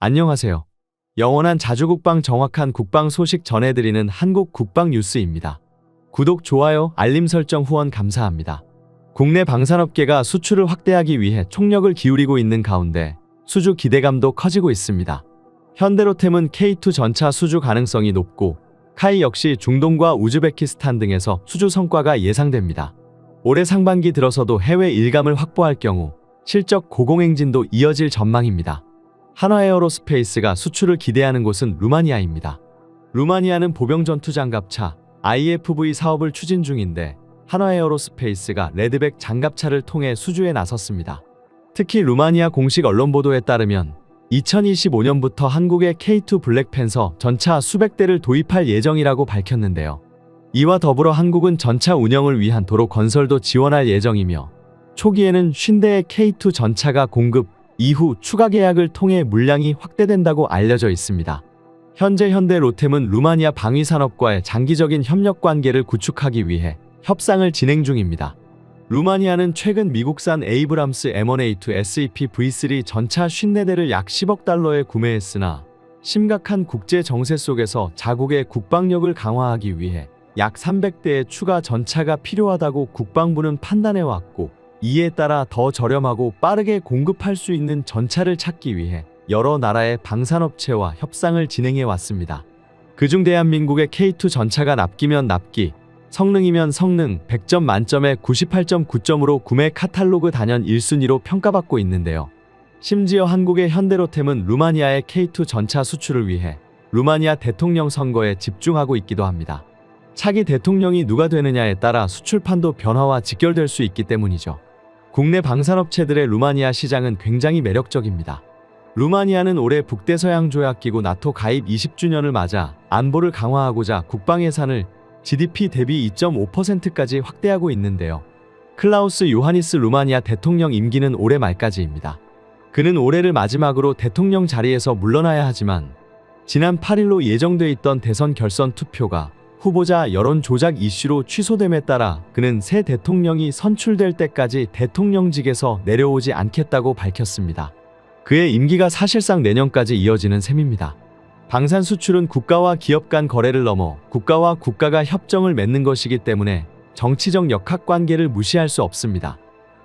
안녕하세요. 영원한 자주국방 정확한 국방 소식 전해드리는 한국 국방 뉴스입니다. 구독, 좋아요, 알림 설정 후원 감사합니다. 국내 방산업계가 수출을 확대하기 위해 총력을 기울이고 있는 가운데 수주 기대감도 커지고 있습니다. 현대로템은 K2 전차 수주 가능성이 높고 카이 역시 중동과 우즈베키스탄 등에서 수주 성과가 예상됩니다. 올해 상반기 들어서도 해외 일감을 확보할 경우 실적 고공행진도 이어질 전망입니다. 한화에어로스페이스가 수출을 기대하는 곳은 루마니아입니다. 루마니아는 보병 전투 장갑차 IFV 사업을 추진 중인데 한화에어로스페이스가 레드백 장갑차를 통해 수주에 나섰습니다. 특히 루마니아 공식 언론 보도에 따르면 2025년부터 한국에 K2 블랙팬서 전차 수백 대를 도입할 예정이라고 밝혔는데요. 이와 더불어 한국은 전차 운영을 위한 도로 건설도 지원할 예정이며 초기에는 50대의 K2 전차가 공급, 이후 추가 계약을 통해 물량이 확대된다고 알려져 있습니다. 현재 현대로템은 루마니아 방위산업과의 장기적인 협력 관계를 구축하기 위해 협상을 진행 중입니다. 루마니아는 최근 미국산 에이브람스 M1A2 SEP V3 전차 54대를 약 10억 달러에 구매했으나 심각한 국제 정세 속에서 자국의 국방력을 강화하기 위해 약 300대의 추가 전차가 필요하다고 국방부는 판단해왔고, 이에 따라 더 저렴하고 빠르게 공급할 수 있는 전차를 찾기 위해 여러 나라의 방산업체와 협상을 진행해 왔습니다. 그중 대한민국의 K2 전차가 납기면 납기, 성능이면 성능 100점 만점에 98.9점으로 구매 카탈로그 단연 1순위로 평가받고 있는데요. 심지어 한국의 현대로템은 루마니아의 K2 전차 수출을 위해 루마니아 대통령 선거에 집중하고 있기도 합니다. 차기 대통령이 누가 되느냐에 따라 수출판도 변화와 직결될 수 있기 때문이죠. 국내 방산업체들의 루마니아 시장은 굉장히 매력적입니다. 루마니아는 올해 북대서양조약기구 나토 가입 20주년을 맞아 안보를 강화하고자 국방 예산을 GDP 대비 2.5%까지 확대하고 있는데요. 클라우스 요하니스 루마니아 대통령 임기는 올해 말까지입니다. 그는 올해를 마지막으로 대통령 자리에서 물러나야 하지만 지난 8일로 예정돼 있던 대선 결선 투표가 후보자 여론 조작 이슈로 취소됨에 따라 그는 새 대통령이 선출될 때까지 대통령직에서 내려오지 않겠다고 밝혔습니다. 그의 임기가 사실상 내년까지 이어지는 셈입니다. 방산 수출은 국가와 기업 간 거래를 넘어 국가와 국가가 협정을 맺는 것이기 때문에 정치적 역학관계를 무시할 수 없습니다.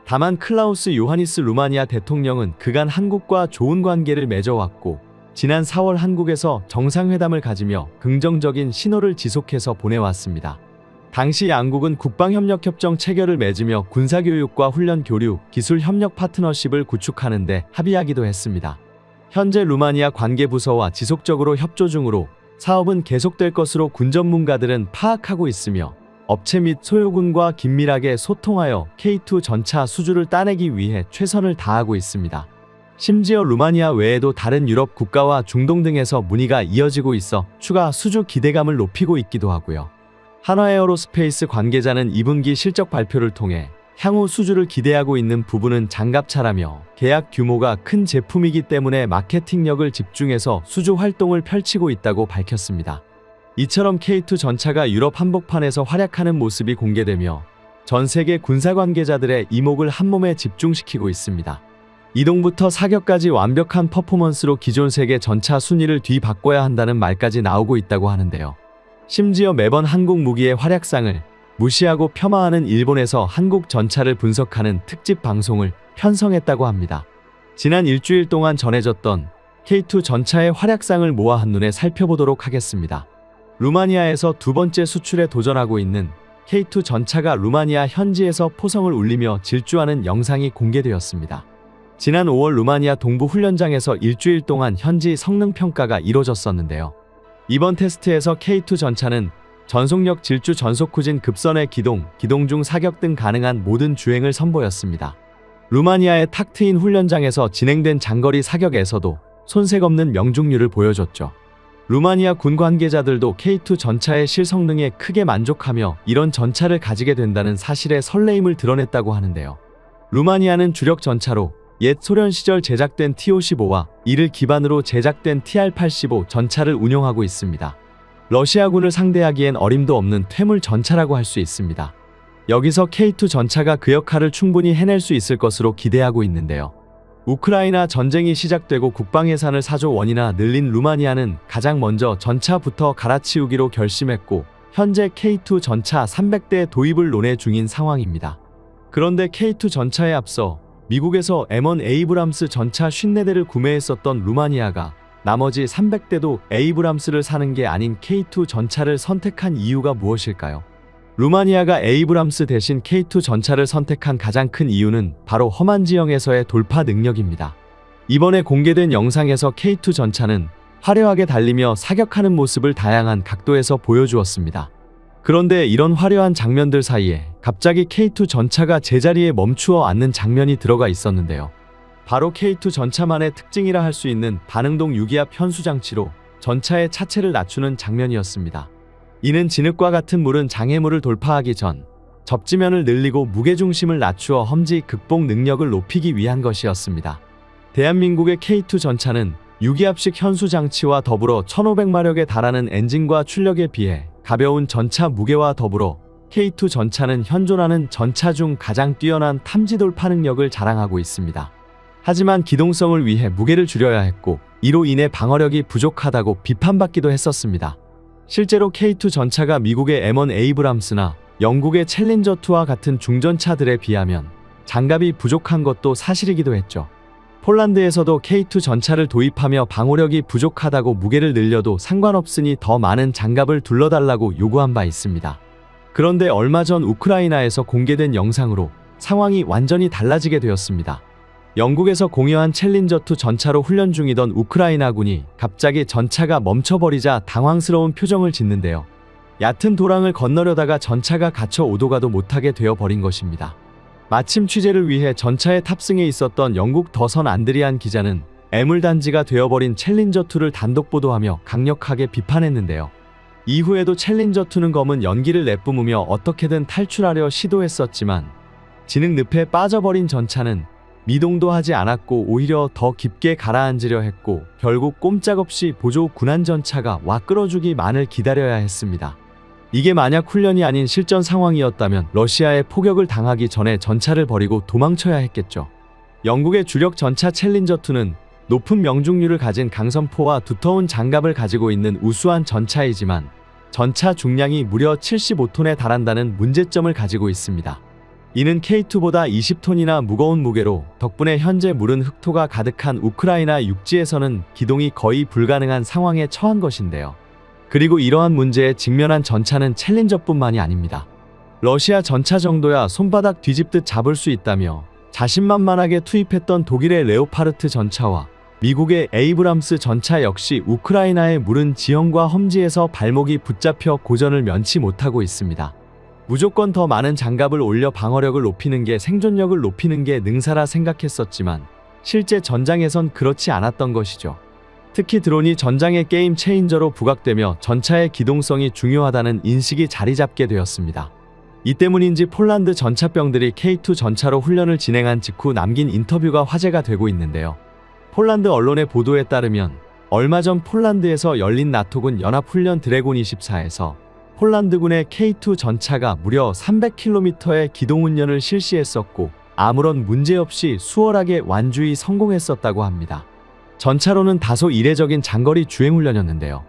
다만 클라우스 요하니스 루마니아 대통령은 그간 한국과 좋은 관계를 맺어왔고 지난 4월 한국에서 정상회담을 가지며 긍정적인 신호를 지속해서 보내왔습니다. 당시 양국은 국방협력협정 체결을 맺으며 군사교육과 훈련 교류, 기술협력 파트너십을 구축하는 데 합의하기도 했습니다. 현재 루마니아 관계부서와 지속적으로 협조 중으로 사업은 계속될 것으로 군 전문가들은 파악하고 있으며 업체 및 소유군과 긴밀하게 소통하여 K2 전차 수주를 따내기 위해 최선을 다하고 있습니다. 심지어 루마니아 외에도 다른 유럽 국가와 중동 등에서 문의가 이어지고 있어 추가 수주 기대감을 높이고 있기도 하고요. 한화에어로스페이스 관계자는 2분기 실적 발표를 통해 향후 수주를 기대하고 있는 부분은 장갑차라며 계약 규모가 큰 제품이기 때문에 마케팅력을 집중해서 수주 활동을 펼치고 있다고 밝혔습니다. 이처럼 K2 전차가 유럽 한복판에서 활약하는 모습이 공개되며 전 세계 군사 관계자들의 이목을 한몸에 집중시키고 있습니다. 이동부터 사격까지 완벽한 퍼포먼스로 기존 세계 전차 순위를 뒤바꿔야 한다는 말까지 나오고 있다고 하는데요. 심지어 매번 한국 무기의 활약상을 무시하고 폄하하는 일본에서 한국 전차를 분석하는 특집 방송을 편성했다고 합니다. 지난 일주일 동안 전해졌던 K2 전차의 활약상을 모아 한눈에 살펴보도록 하겠습니다. 루마니아에서 두 번째 수출에 도전하고 있는 K2 전차가 루마니아 현지에서 포성을 울리며 질주하는 영상이 공개되었습니다. 지난 5월 루마니아 동부 훈련장에서 일주일 동안 현지 성능 평가가 이뤄졌었는데요. 이번 테스트에서 K2 전차는 전속력 질주 전속 후진 급선의 기동 중 사격 등 가능한 모든 주행을 선보였습니다. 루마니아의 탁 트인 훈련장에서 진행된 장거리 사격에서도 손색 없는 명중률을 보여줬죠. 루마니아 군 관계자들도 K2 전차의 실성능에 크게 만족하며 이런 전차를 가지게 된다는 사실에 설레임을 드러냈다고 하는데요. 루마니아는 주력 전차로 옛 소련 시절 제작된 T-55와 이를 기반으로 제작된 TR-85 전차를 운용하고 있습니다. 러시아군을 상대하기엔 어림도 없는 퇴물 전차라고 할 수 있습니다. 여기서 K2 전차가 그 역할을 충분히 해낼 수 있을 것으로 기대하고 있는데요. 우크라이나 전쟁이 시작되고 국방 예산을 4조 원이나 늘린 루마니아는 가장 먼저 전차부터 갈아치우기로 결심했고 현재 K2 전차 300대 도입을 논의 중인 상황입니다. 그런데 K2 전차에 앞서 미국에서 M1 에이브람스 전차 54대를 구매했었던 루마니아가 나머지 300대도 에이브람스를 사는 게 아닌 K2 전차를 선택한 이유가 무엇일까요? 루마니아가 에이브람스 대신 K2 전차를 선택한 가장 큰 이유는 바로 험한 지형에서의 돌파 능력입니다. 이번에 공개된 영상에서 K2 전차는 화려하게 달리며 사격하는 모습을 다양한 각도에서 보여주었습니다. 그런데 이런 화려한 장면들 사이에 갑자기 K2 전차가 제자리에 멈추어 앉는 장면이 들어가 있었는데요. 바로 K2 전차만의 특징이라 할 수 있는 반응동 유기압 현수 장치로 전차의 차체를 낮추는 장면이었습니다. 이는 진흙과 같은 물은 장애물을 돌파하기 전 접지면을 늘리고 무게중심을 낮추어 험지 극복 능력을 높이기 위한 것이었습니다. 대한민국의 K2 전차는 유기압식 현수 장치와 더불어 1500마력에 달하는 엔진과 출력에 비해 가벼운 전차 무게와 더불어 K2 전차는 현존하는 전차 중 가장 뛰어난 탐지 돌파 능력을 자랑하고 있습니다. 하지만 기동성을 위해 무게를 줄여야 했고 이로 인해 방어력이 부족하다고 비판받기도 했었습니다. 실제로 K2 전차가 미국의 M1 에이브람스나 영국의 챌린저2와 같은 중전차들에 비하면 장갑이 부족한 것도 사실이기도 했죠. 폴란드에서도 K2 전차를 도입하며 방호력이 부족하다고 무게를 늘려도 상관없으니 더 많은 장갑을 둘러달라고 요구한 바 있습니다. 그런데 얼마 전 우크라이나에서 공개된 영상으로 상황이 완전히 달라지게 되었습니다. 영국에서 공여한 챌린저2 전차로 훈련 중이던 우크라이나군이 갑자기 전차가 멈춰버리자 당황스러운 표정을 짓는데요. 얕은 도랑을 건너려다가 전차가 갇혀 오도가도 못하게 되어버린 것입니다. 마침 취재를 위해 전차에 탑승해 있었던 영국 더선 안드리안 기자는 애물단지가 되어버린 챌린저2를 단독 보도하며 강력하게 비판했는데요. 이후에도 챌린저2는 검은 연기를 내뿜으며 어떻게든 탈출하려 시도했었지만 진흙 늪에 빠져버린 전차는 미동도 하지 않았고 오히려 더 깊게 가라앉으려 했고 결국 꼼짝없이 보조 군안전차가 와 끌어주기만을 기다려야 했습니다. 이게 만약 훈련이 아닌 실전 상황이었다면 러시아에 포격을 당하기 전에 전차를 버리고 도망쳐야 했겠죠. 영국의 주력 전차 챌린저2는 높은 명중률을 가진 강선포와 두터운 장갑을 가지고 있는 우수한 전차이지만 전차 중량이 무려 75톤에 달한다는 문제점을 가지고 있습니다. 이는 K2보다 20톤이나 무거운 무게로 덕분에 현재 물은 흙토가 가득한 우크라이나 육지에서는 기동이 거의 불가능한 상황에 처한 것인데요. 그리고 이러한 문제에 직면한 전차는 챌린저뿐만이 아닙니다. 러시아 전차 정도야 손바닥 뒤집듯 잡을 수 있다며 자신만만하게 투입했던 독일의 레오파르트 전차와 미국의 에이브람스 전차 역시 우크라이나의 물은 지형과 험지에서 발목이 붙잡혀 고전을 면치 못하고 있습니다. 무조건 더 많은 장갑을 올려 방어력을 높이는 게 생존력을 높이는 게 능사라 생각했었지만 실제 전장에선 그렇지 않았던 것이죠. 특히 드론이 전장의 게임 체인저로 부각되며 전차의 기동성이 중요하다는 인식이 자리 잡게 되었습니다. 이 때문인지 폴란드 전차병들이 K2 전차로 훈련을 진행한 직후 남긴 인터뷰가 화제가 되고 있는데요. 폴란드 언론의 보도에 따르면 얼마 전 폴란드에서 열린 나토군 연합훈련 드래곤 24에서 폴란드군의 K2 전차가 무려 300km의 기동훈련을 실시했었고 아무런 문제없이 수월하게 완주히 성공했었다고 합니다. 전차로는 다소 이례적인 장거리 주행훈련이었는데요.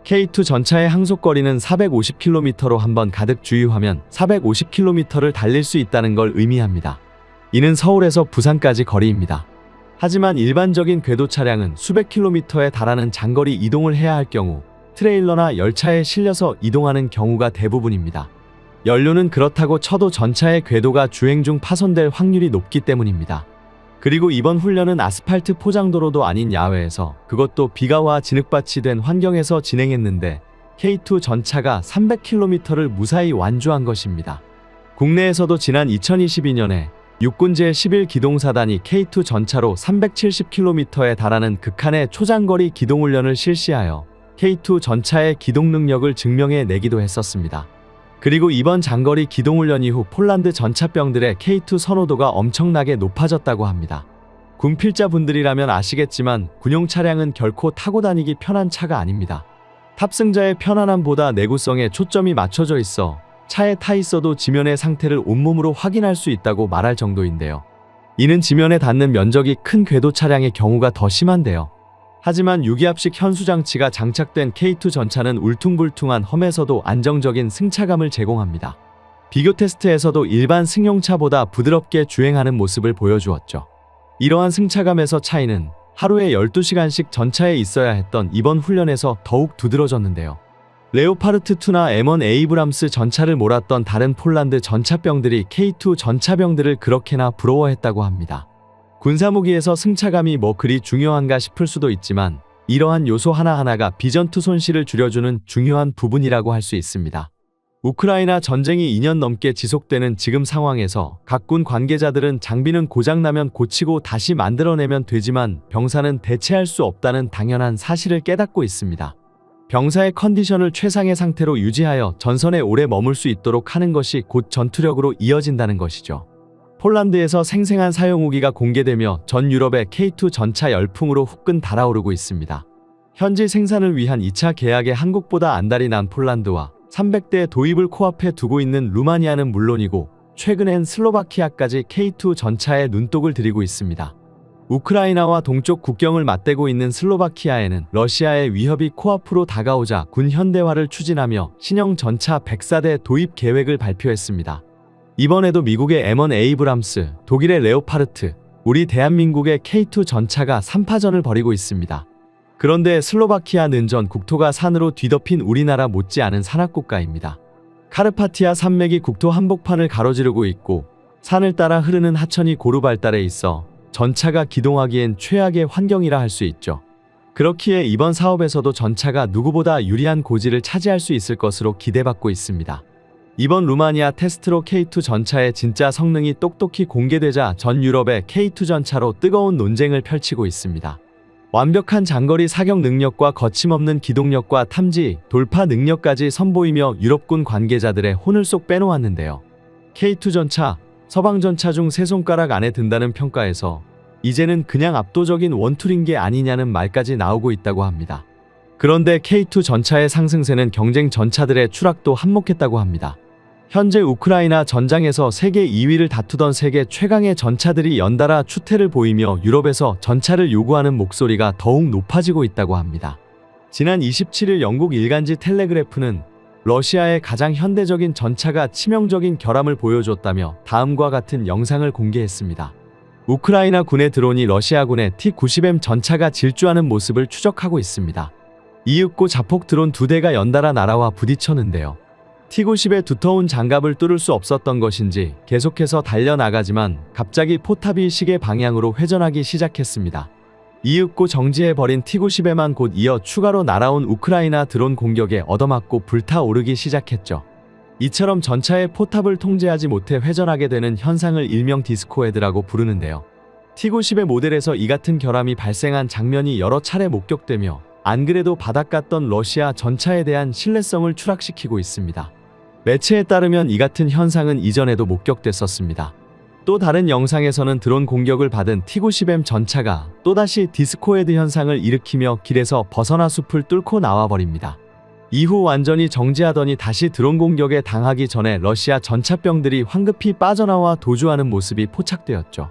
K2 전차의 항속거리는 450km로 한번 가득 주유하면 450km를 달릴 수 있다는 걸 의미합니다. 이는 서울에서 부산까지 거리입니다. 하지만 일반적인 궤도 차량은 수백 킬로미터에 달하는 장거리 이동을 해야 할 경우 트레일러나 열차에 실려서 이동하는 경우가 대부분입니다. 연료는 그렇다고 쳐도 전차의 궤도가 주행 중 파손될 확률이 높기 때문입니다. 그리고 이번 훈련은 아스팔트 포장도로도 아닌 야외에서 그것도 비가 와 진흙밭이 된 환경에서 진행했는데 K2 전차가 300km를 무사히 완주한 것입니다. 국내에서도 지난 2022년에 육군 제11기동사단이 K2 전차로 370km에 달하는 극한의 초장거리 기동훈련을 실시하여 K2 전차의 기동 능력을 증명해 내기도 했었습니다. 그리고 이번 장거리 기동훈련 이후 폴란드 전차병들의 K2 선호도가 엄청나게 높아졌다고 합니다. 군 필자분들이라면 아시겠지만 군용 차량은 결코 타고 다니기 편한 차가 아닙니다. 탑승자의 편안함보다 내구성에 초점이 맞춰져 있어 차에 타 있어도 지면의 상태를 온몸으로 확인할 수 있다고 말할 정도인데요. 이는 지면에 닿는 면적이 큰 궤도 차량의 경우가 더 심한데요. 하지만 유기압식 현수장치가 장착된 K2 전차는 울퉁불퉁한 험에서도 안정적인 승차감을 제공합니다. 비교 테스트에서도 일반 승용차보다 부드럽게 주행하는 모습을 보여주었죠. 이러한 승차감에서 차이는 하루에 12시간씩 전차에 있어야 했던 이번 훈련에서 더욱 두드러졌는데요. 레오파르트2나 M1 에이브람스 전차를 몰았던 다른 폴란드 전차병들이 K2 전차병들을 그렇게나 부러워했다고 합니다. 군사무기에서 승차감이 뭐 그리 중요한가 싶을 수도 있지만 이러한 요소 하나하나가 비전투 손실을 줄여주는 중요한 부분이라고 할 수 있습니다. 우크라이나 전쟁이 2년 넘게 지속되는 지금 상황에서 각 군 관계자들은 장비는 고장나면 고치고 다시 만들어내면 되지만 병사는 대체할 수 없다는 당연한 사실을 깨닫고 있습니다. 병사의 컨디션을 최상의 상태로 유지하여 전선에 오래 머물 수 있도록 하는 것이 곧 전투력으로 이어진다는 것이죠. 폴란드에서 생생한 사용 후기가 공개되며 전 유럽의 K2 전차 열풍으로 후끈 달아오르고 있습니다. 현지 생산을 위한 2차 계약에 한국보다 안달이 난 폴란드와 300대 도입을 코앞에 두고 있는 루마니아는 물론이고 최근엔 슬로바키아까지 K2 전차에 눈독을 들이고 있습니다. 우크라이나와 동쪽 국경을 맞대고 있는 슬로바키아에는 러시아의 위협이 코앞으로 다가오자 군 현대화를 추진하며 신형 전차 104대 도입 계획을 발표했습니다. 이번에도 미국의 M1 에이브람스, 독일의 레오파르트, 우리 대한민국의 K2 전차가 3파전을 벌이고 있습니다. 그런데 슬로바키아는 전 국토가 산으로 뒤덮인 우리나라 못지않은 산악국가입니다. 카르파티아 산맥이 국토 한복판을 가로지르고 있고 산을 따라 흐르는 하천이 고루 발달해 있어 전차가 기동하기엔 최악의 환경이라 할 수 있죠. 그렇기에 이번 사업에서도 전차가 누구보다 유리한 고지를 차지할 수 있을 것으로 기대받고 있습니다. 이번 루마니아 테스트로 K2 전차의 진짜 성능이 똑똑히 공개되자 전 유럽의 K2 전차로 뜨거운 논쟁을 펼치고 있습니다. 완벽한 장거리 사격 능력과 거침없는 기동력과 탐지, 돌파 능력까지 선보이며 유럽군 관계자들의 혼을 쏙 빼놓았는데요. K2 전차, 서방 전차 중 세 손가락 안에 든다는 평가에서 이제는 그냥 압도적인 원툴인 게 아니냐는 말까지 나오고 있다고 합니다. 그런데 K2 전차의 상승세는 경쟁 전차들의 추락도 한몫했다고 합니다. 현재 우크라이나 전장에서 세계 2위를 다투던 세계 최강의 전차들이 연달아 추태를 보이며 유럽에서 전차를 요구하는 목소리가 더욱 높아지고 있다고 합니다. 지난 27일 영국 일간지 텔레그래프는 러시아의 가장 현대적인 전차가 치명적인 결함을 보여줬다며 다음과 같은 영상을 공개했습니다. 우크라이나 군의 드론이 러시아군의 T-90M 전차가 질주하는 모습을 추적하고 있습니다. 이윽고 자폭 드론 2대가 연달아 날아와 부딪혔는데요. T-90의 두터운 장갑을 뚫을 수 없었던 것인지 계속해서 달려나가지만 갑자기 포탑이 시계 방향으로 회전하기 시작했습니다. 이윽고 정지해버린 T-90에만 곧 이어 추가로 날아온 우크라이나 드론 공격에 얻어맞고 불타오르기 시작했죠. 이처럼 전차의 포탑을 통제하지 못해 회전하게 되는 현상을 일명 디스코헤드라고 부르는데요. T-90의 모델에서 이 같은 결함이 발생한 장면이 여러 차례 목격되며 안 그래도 바닥갔던 러시아 전차에 대한 신뢰성을 추락시키고 있습니다. 매체에 따르면 이 같은 현상은 이전에도 목격됐었습니다. 또 다른 영상에서는 드론 공격을 받은 T-90M 전차가 또다시 디스코헤드 현상을 일으키며 길에서 벗어나 숲을 뚫고 나와버립니다. 이후 완전히 정지하더니 다시 드론 공격에 당하기 전에 러시아 전차병들이 황급히 빠져나와 도주하는 모습이 포착되었죠.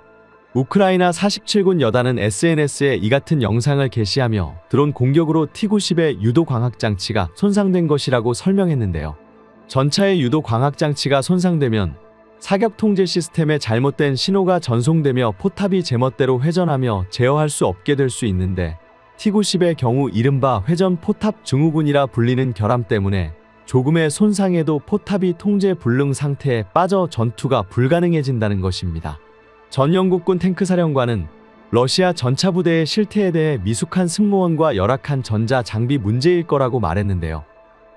우크라이나 47군 여단은 SNS에 이 같은 영상을 게시하며 드론 공격으로 T-90의 유도 광학장치가 손상된 것이라고 설명했는데요. 전차의 유도 광학장치가 손상되면 사격 통제 시스템에 잘못된 신호가 전송되며 포탑이 제멋대로 회전하며 제어할 수 없게 될 수 있는데 T-90의 경우 이른바 회전 포탑 증후군이라 불리는 결함 때문에 조금의 손상에도 포탑이 통제 불능 상태에 빠져 전투가 불가능해진다는 것입니다. 전 영국군 탱크사령관은 러시아 전차부대의 실태에 대해 미숙한 승무원과 열악한 전자 장비 문제일 거라고 말했는데요.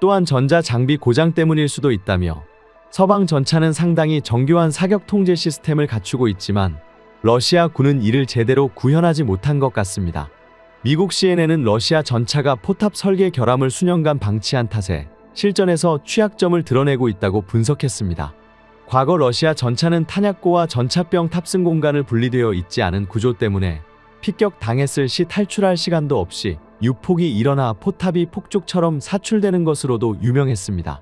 또한 전자 장비 고장 때문일 수도 있다며 서방 전차는 상당히 정교한 사격 통제 시스템을 갖추고 있지만 러시아 군은 이를 제대로 구현하지 못한 것 같습니다. 미국 CNN은 러시아 전차가 포탑 설계 결함을 수년간 방치한 탓에 실전에서 취약점을 드러내고 있다고 분석했습니다. 과거 러시아 전차는 탄약고와 전차병 탑승 공간을 분리되어 있지 않은 구조 때문에 피격 당했을 시 탈출할 시간도 없이 유폭이 일어나 포탑이 폭죽처럼 사출되는 것으로도 유명했습니다.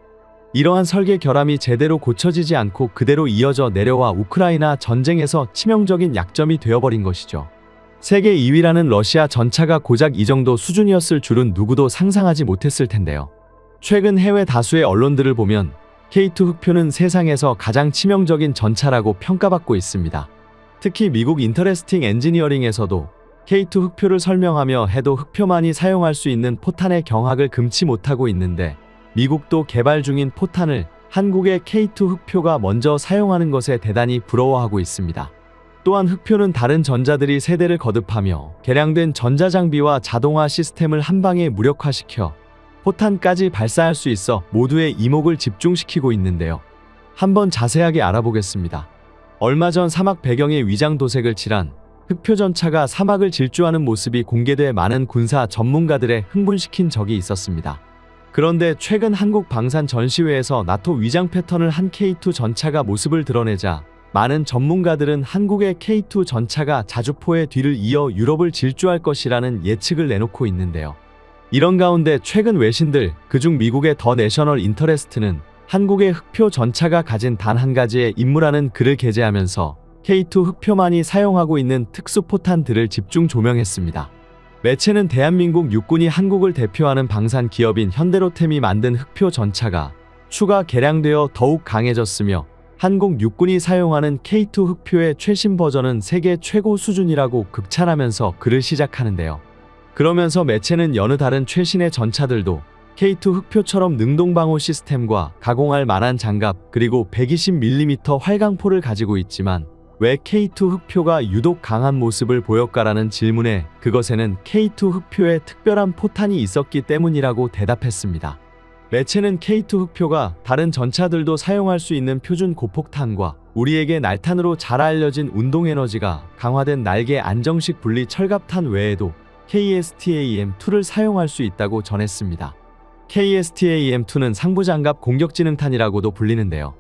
이러한 설계 결함이 제대로 고쳐지지 않고 그대로 이어져 내려와 우크라이나 전쟁에서 치명적인 약점이 되어버린 것이죠. 세계 2위라는 러시아 전차가 고작 이 정도 수준이었을 줄은 누구도 상상하지 못했을 텐데요. 최근 해외 다수의 언론들을 보면 K2 흑표는 세상에서 가장 치명적인 전차라고 평가받고 있습니다. 특히 미국 인터레스팅 엔지니어링에서도 K2 흑표를 설명하며 해도 흑표만이 사용할 수 있는 포탄의 경악을 금치 못하고 있는데, 미국도 개발 중인 포탄을 한국의 K2 흑표가 먼저 사용하는 것에 대단히 부러워하고 있습니다. 또한 흑표는 다른 전자들이 세대를 거듭하며 개량된 전자장비와 자동화 시스템을 한방에 무력화시켜 포탄까지 발사할 수 있어 모두의 이목을 집중시키고 있는데요. 한번 자세하게 알아보겠습니다. 얼마 전 사막 배경에 위장 도색을 칠한 흑표 전차가 사막을 질주하는 모습이 공개돼 많은 군사 전문가들의 흥분시킨 적이 있었습니다. 그런데 최근 한국 방산 전시회에서 나토 위장 패턴을 한 K2 전차가 모습을 드러내자 많은 전문가들은 한국의 K2 전차가 자주포의 뒤를 이어 유럽을 질주할 것이라는 예측을 내놓고 있는데요. 이런 가운데 최근 외신들, 그중 미국의 더 내셔널 인터레스트는 한국의 흑표 전차가 가진 단 한 가지의 임무라는 글을 게재하면서 K2 흑표만이 사용하고 있는 특수포탄들을 집중 조명했습니다. 매체는 대한민국 육군이 한국을 대표하는 방산 기업인 현대로템이 만든 흑표 전차가 추가 개량되어 더욱 강해졌으며 한국 육군이 사용하는 K2 흑표의 최신 버전은 세계 최고 수준이라고 극찬하면서 글을 시작하는데요. 그러면서 매체는 여느 다른 최신의 전차들도 K2 흑표처럼 능동방호 시스템과 가공할 만한 장갑 그리고 120mm 활강포를 가지고 있지만 왜 K2 흑표가 유독 강한 모습을 보였까라는 질문에 그것에는 K2 흑표에 특별한 포탄이 있었기 때문이라고 대답했습니다. 매체는 K2 흑표가 다른 전차들도 사용할 수 있는 표준 고폭탄과 우리에게 날탄으로 잘 알려진 운동에너지가 강화된 날개 안정식 분리 철갑탄 외에도 KSTAM-2를 사용할 수 있다고 전했습니다. KSTAM-2는 상부장갑 공격지능탄이라고도 불리는데요.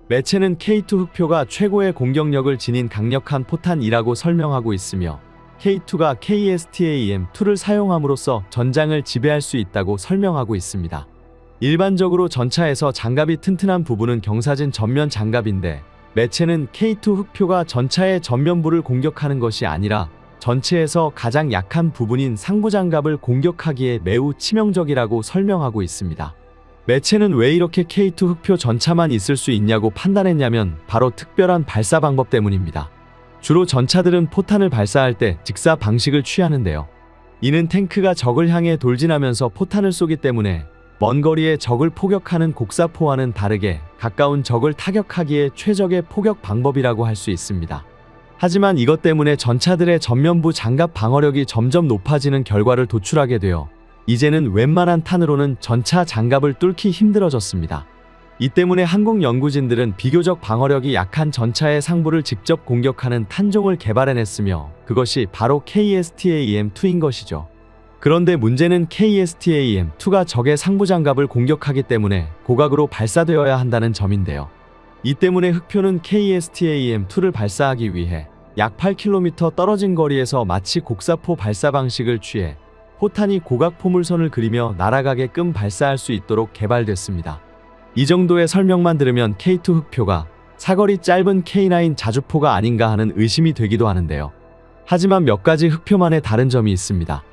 매체는 K2 흑표가 최고의 공격력을 지닌 강력한 포탄이라고 설명하고 있으며 K2가 KSTAM-2를 사용함으로써 전장을 지배할 수 있다고 설명하고 있습니다. 일반적으로 전차에서 장갑이 튼튼한 부분은 경사진 전면 장갑인데 매체는 K2 흑표가 전차의 전면부를 공격하는 것이 아니라 전체에서 가장 약한 부분인 상부장갑을 공격하기에 매우 치명적이라고 설명하고 있습니다. 매체는 왜 이렇게 K2 흑표 전차만 있을 수 있냐고 판단했냐면 바로 특별한 발사 방법 때문입니다. 주로 전차들은 포탄을 발사할 때 직사 방식을 취하는데요. 이는 탱크가 적을 향해 돌진하면서 포탄을 쏘기 때문에 먼 거리의 적을 포격하는 곡사포와는 다르게 가까운 적을 타격하기에 최적의 포격 방법이라고 할 수 있습니다. 하지만 이것 때문에 전차들의 전면부 장갑 방어력이 점점 높아지는 결과를 도출하게 되어 이제는 웬만한 탄으로는 전차 장갑을 뚫기 힘들어졌습니다. 이 때문에 한국 연구진들은 비교적 방어력이 약한 전차의 상부를 직접 공격하는 탄종을 개발해냈으며 그것이 바로 KSTAM-2인 것이죠. 그런데 문제는 KSTAM-2가 적의 상부장갑을 공격하기 때문에 고각으로 발사되어야 한다는 점인데요. 이 때문에 흑표는 KSTAM-2를 발사하기 위해 약 8km 떨어진 거리에서 마치 곡사포 발사 방식을 취해 포탄이 고각 포물선을 그리며 날아가게끔 발사할 수 있도록 개발됐습니다. 이 정도의 설명만 들으면 K2 흑표가 사거리 짧은 K9 자주포가 아닌가 하는 의심이 되기도 하는데요. 하지만 몇 가지 흑표만의 다른 점이 있습니다.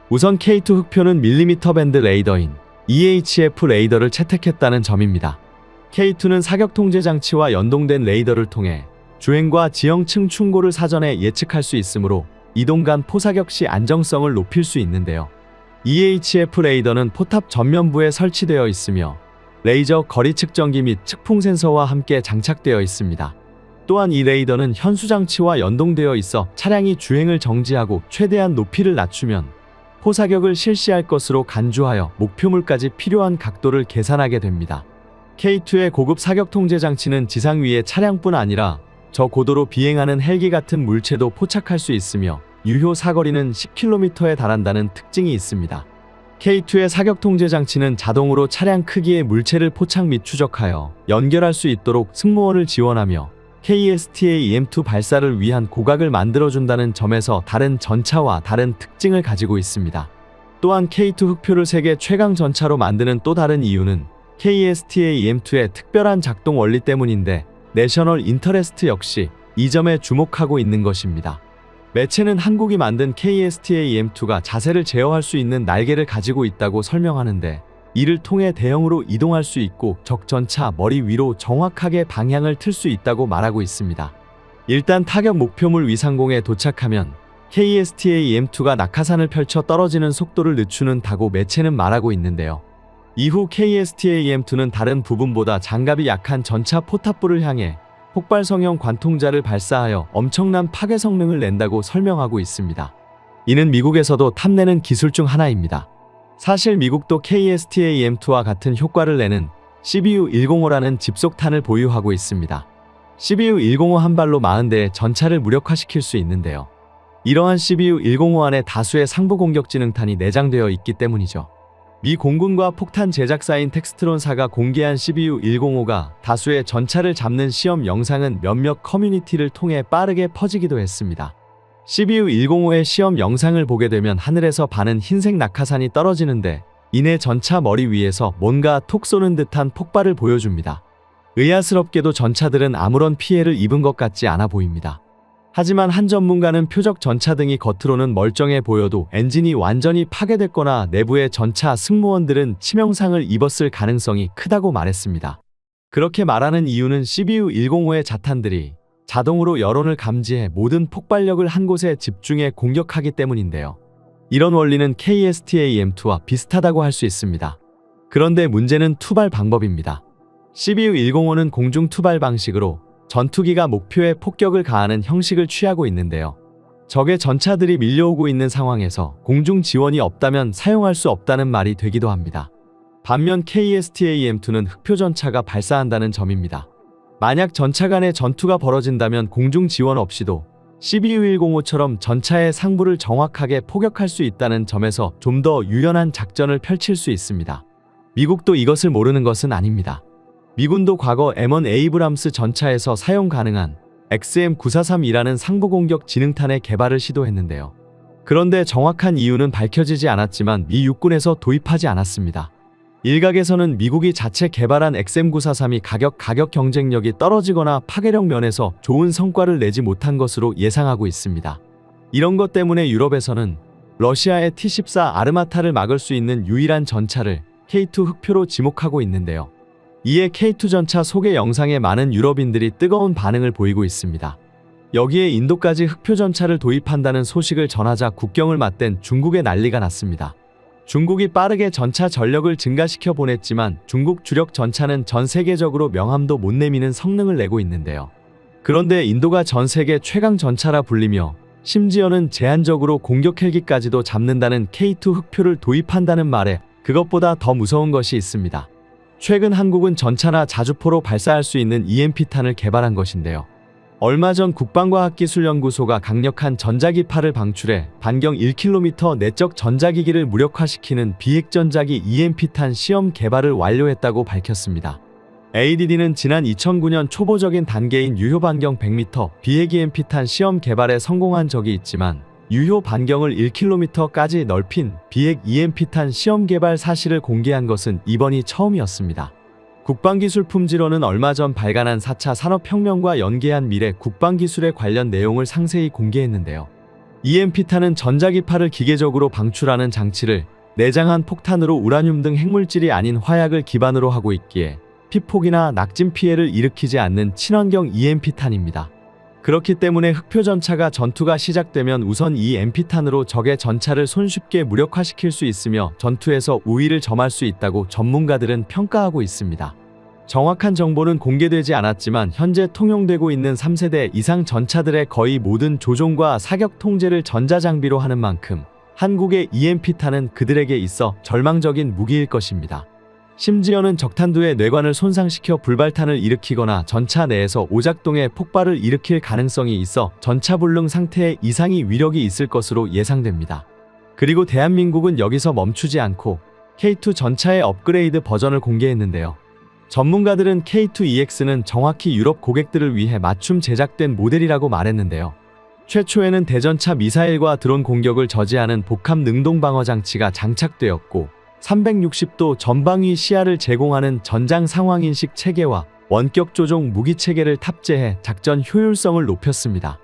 우선 K2 흑표는 밀리미터 밴드 레이더인 EHF 레이더를 채택했다는 점입니다. K2는 사격 통제 장치와 연동된 레이더를 통해 주행과 지형층 충고를 사전에 예측할 수 있으므로 이동 간 포사격 시 안정성을 높일 수 있는데요. EHF 레이더는 포탑 전면부에 설치되어 있으며 레이저 거리 측정기 및 측풍 센서와 함께 장착되어 있습니다. 또한 이 레이더는 현수 장치와 연동되어 있어 차량이 주행을 정지하고 최대한 높이를 낮추면 포사격을 실시할 것으로 간주하여 목표물까지 필요한 각도를 계산하게 됩니다. K2의 고급 사격 통제 장치는 지상 위의 차량뿐 아니라 저고도로 비행하는 헬기 같은 물체도 포착할 수 있으며 유효 사거리는 10km에 달한다는 특징이 있습니다. K2의 사격 통제 장치는 자동으로 차량 크기의 물체를 포착 및 추적하여 연결할 수 있도록 승무원을 지원하며 KSTAM-2 발사를 위한 고각을 만들어준다는 점에서 다른 전차와 다른 특징을 가지고 있습니다. 또한 K2 흑표를 세계 최강 전차로 만드는 또 다른 이유는 KSTA-EM2의 특별한 작동 원리 때문인데 내셔널 인터레스트 역시 이 점에 주목하고 있는 것입니다. 매체는 한국이 만든 KSTA-EM2가 자세를 제어할 수 있는 날개를 가지고 있다고 설명하는데 이를 통해 대형으로 이동할 수 있고 적 전차 머리 위로 정확하게 방향을 틀 수 있다고 말하고 있습니다. 일단 타격 목표물 위상공에 도착하면 KSTA-EM2가 낙하산을 펼쳐 떨어지는 속도를 늦추는다고 매체는 말하고 있는데요. 이후 KSTA-EM2는 다른 부분보다 장갑이 약한 전차 포탑부를 향해 폭발성형 관통자를 발사하여 엄청난 파괴 성능을 낸다고 설명하고 있습니다. 이는 미국에서도 탐내는 기술 중 하나입니다. 사실 미국도 KSTA-EM2와 같은 효과를 내는 CBU-105라는 집속탄을 보유하고 있습니다. CBU-105 한 발로 40대의 전차를 무력화시킬 수 있는데요. 이러한 CBU-105 안에 다수의 상부 공격 지능탄이 내장되어 있기 때문이죠. 미 공군과 폭탄 제작사인 텍스트론사가 공개한 CBU-105가 다수의 전차를 잡는 시험 영상은 몇몇 커뮤니티를 통해 빠르게 퍼지기도 했습니다. CBU-105의 시험 영상을 보게 되면 하늘에서 반은 흰색 낙하산이 떨어지는데 이내 전차 머리 위에서 뭔가 톡 쏘는 듯한 폭발을 보여줍니다. 의아스럽게도 전차들은 아무런 피해를 입은 것 같지 않아 보입니다. 하지만 한 전문가는 표적 전차 등이 겉으로는 멀쩡해 보여도 엔진이 완전히 파괴됐거나 내부의 전차 승무원들은 치명상을 입었을 가능성이 크다고 말했습니다. 그렇게 말하는 이유는 CBU-105의 자탄들이 자동으로 여론을 감지해 모든 폭발력을 한 곳에 집중해 공격하기 때문인데요. 이런 원리는 KSTA-EM2와 비슷하다고 할 수 있습니다. 그런데 문제는 투발 방법입니다. CBU-105는 공중 투발 방식으로 전투기가 목표에 폭격을 가하는 형식을 취하고 있는데요. 적의 전차들이 밀려오고 있는 상황에서 공중 지원이 없다면 사용할 수 없다는 말이 되기도 합니다. 반면 KSTA-EM2는 흑표 전차가 발사한다는 점입니다. 만약 전차 간의 전투가 벌어진다면 공중 지원 없이도 CBU-105처럼 전차의 상부를 정확하게 포격할 수 있다는 점에서 좀 더 유연한 작전을 펼칠 수 있습니다. 미국도 이것을 모르는 것은 아닙니다. 미군도 과거 M1 에이브람스 전차에서 사용 가능한 XM943이라는 상부공격 지능탄의 개발을 시도했는데요. 그런데 정확한 이유는 밝혀지지 않았지만 미 육군에서 도입하지 않았습니다. 일각에서는 미국이 자체 개발한 XM943이 가격 경쟁력이 떨어지거나 파괴력 면에서 좋은 성과를 내지 못한 것으로 예상하고 있습니다. 이런 것 때문에 유럽에서는 러시아의 T-14 아르마타를 막을 수 있는 유일한 전차를 K2 흑표로 지목하고 있는데요. 이에 K2 전차 소개 영상에 많은 유럽인들이 뜨거운 반응을 보이고 있습니다. 여기에 인도까지 흑표 전차를 도입한다는 소식을 전하자 국경을 맞댄 중국에 난리가 났습니다. 중국이 빠르게 전차 전력을 증가시켜 보냈지만 중국 주력 전차는 전 세계적으로 명함도 못 내미는 성능을 내고 있는데요. 그런데 인도가 전 세계 최강 전차라 불리며 심지어는 제한적으로 공격 헬기까지도 잡는다는 K2 흑표를 도입한다는 말에 그것보다 더 무서운 것이 있습니다. 최근 한국은 전차나 자주포로 발사할 수 있는 EMP탄을 개발한 것인데요. 얼마 전 국방과학기술연구소가 강력한 전자기파를 방출해 반경 1km 내적 전자기기를 무력화시키는 비핵전자기 EMP탄 시험 개발을 완료했다고 밝혔습니다. ADD는 지난 2009년 초보적인 단계인 유효 반경 100m 비핵 EMP탄 시험 개발에 성공한 적이 있지만 유효 반경을 1km까지 넓힌 비핵 EMP탄 시험 개발 사실을 공개한 것은 이번이 처음이었습니다. 국방기술품지로는 얼마 전 발간한 4차 산업혁명과 연계한 미래 국방기술에 관련 내용을 상세히 공개했는데요. EMP탄은 전자기파를 기계적으로 방출하는 장치를 내장한 폭탄으로 우라늄 등 핵물질이 아닌 화약을 기반으로 하고 있기에 피폭이나 낙진 피해를 일으키지 않는 친환경 EMP탄입니다. 그렇기 때문에 흑표 전차가 전투가 시작되면 우선 이 EMP탄으로 적의 전차를 손쉽게 무력화시킬 수 있으며 전투에서 우위를 점할 수 있다고 전문가들은 평가하고 있습니다. 정확한 정보는 공개되지 않았지만 현재 통용되고 있는 3세대 이상 전차들의 거의 모든 조종과 사격 통제를 전자장비로 하는 만큼 한국의 EMP탄은 그들에게 있어 절망적인 무기일 것입니다. 심지어는 적탄두의 뇌관을 손상시켜 불발탄을 일으키거나 전차 내에서 오작동의 폭발을 일으킬 가능성이 있어 전차 불능 상태의 이상이 위력이 있을 것으로 예상됩니다. 그리고 대한민국은 여기서 멈추지 않고 K2 전차의 업그레이드 버전을 공개했는데요. 전문가들은 K2EX는 정확히 유럽 고객들을 위해 맞춤 제작된 모델이라고 말했는데요. 최초에는 대전차 미사일과 드론 공격을 저지하는 복합 능동 방어 장치가 장착되었고 360도 전방위 시야를 제공하는 전장 상황인식 체계와 원격 조종 무기 체계를 탑재해 작전 효율성을 높였습니다.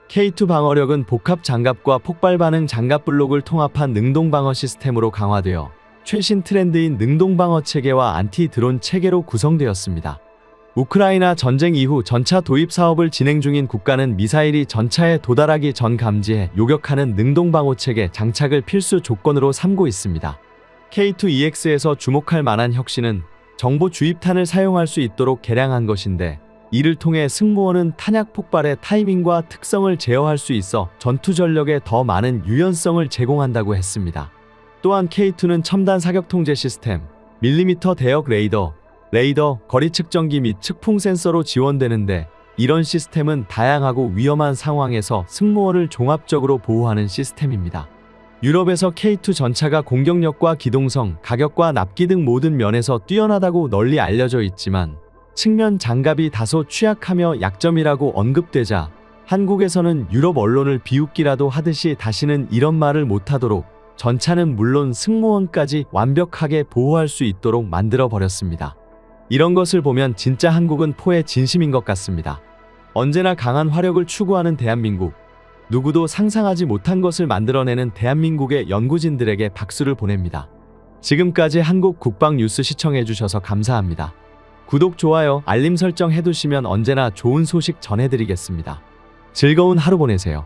K2 방어력은 복합 장갑과 폭발 반응 장갑 블록을 통합한 능동 방어 시스템으로 강화되어 최신 트렌드인 능동 방어 체계와 안티 드론 체계로 구성되었습니다. 우크라이나 전쟁 이후 전차 도입 사업을 진행 중인 국가는 미사일이 전차에 도달하기 전 감지해 요격하는 능동 방어 체계 장착을 필수 조건으로 삼고 있습니다. K2EX에서 주목할 만한 혁신은 정보 주입탄을 사용할 수 있도록 개량한 것인데, 이를 통해 승무원은 탄약 폭발의 타이밍과 특성을 제어할 수 있어 전투 전력에 더 많은 유연성을 제공한다고 했습니다. 또한 K2는 첨단 사격 통제 시스템, 밀리미터 대역 레이더, 거리 측정기 및 측풍 센서로 지원되는데, 이런 시스템은 다양하고 위험한 상황에서 승무원을 종합적으로 보호하는 시스템입니다. 유럽에서 K2 전차가 공격력과 기동성, 가격과 납기 등 모든 면에서 뛰어나다고 널리 알려져 있지만, 측면 장갑이 다소 취약하며 약점이라고 언급되자 한국에서는 유럽 언론을 비웃기라도 하듯이 다시는 이런 말을 못하도록 전차는 물론 승무원까지 완벽하게 보호할 수 있도록 만들어 버렸습니다. 이런 것을 보면 진짜 한국은 포의 진심인 것 같습니다. 언제나 강한 화력을 추구하는 대한민국, 누구도 상상하지 못한 것을 만들어내는 대한민국의 연구진들에게 박수를 보냅니다. 지금까지 한국 국방 뉴스 시청해주셔서 감사합니다. 구독, 좋아요, 알림 설정 해두시면 언제나 좋은 소식 전해드리겠습니다. 즐거운 하루 보내세요.